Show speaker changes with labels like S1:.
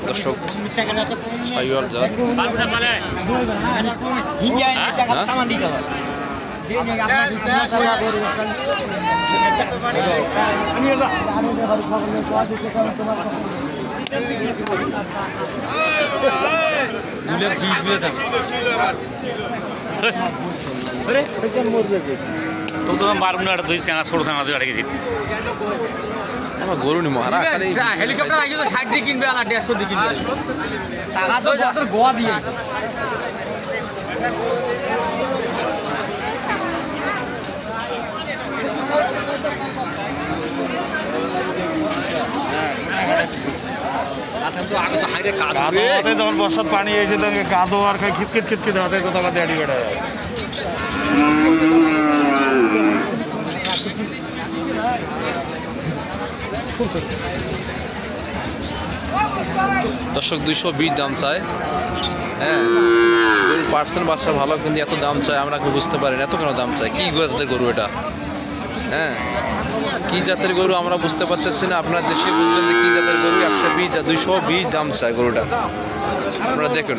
S1: দর্শক শাহিওয়াল জাত গরু নি মহারা
S2: হেলিকপ্টার আগে তো 60 দিয়ে কিনবে আর 150 দিয়ে কিনবে টাকা তো বছর গোয়া দিয়ে
S3: যখন বর্ষার পানি এসে তখন কাদো আর খিতখিত খিতখিত হাতে তো তখন দেড়ি বেড়া যায়।
S1: দর্শক 220 দাম চায়। হ্যাঁ গরুর পার্সেন্ট বাচ্চা ভালো, কিন্তু এত দাম চায় আমরা বুঝতে পারি না এত কেন দাম চায়। কি জাতের গরু এটা? হ্যাঁ কি জাতের গরু আমরা বুঝতে পারতেছি না। আপনার দেশে বুঝবেন যে কি জাতের গরু। 220 দাম চায় গরুটা, আপনারা দেখুন।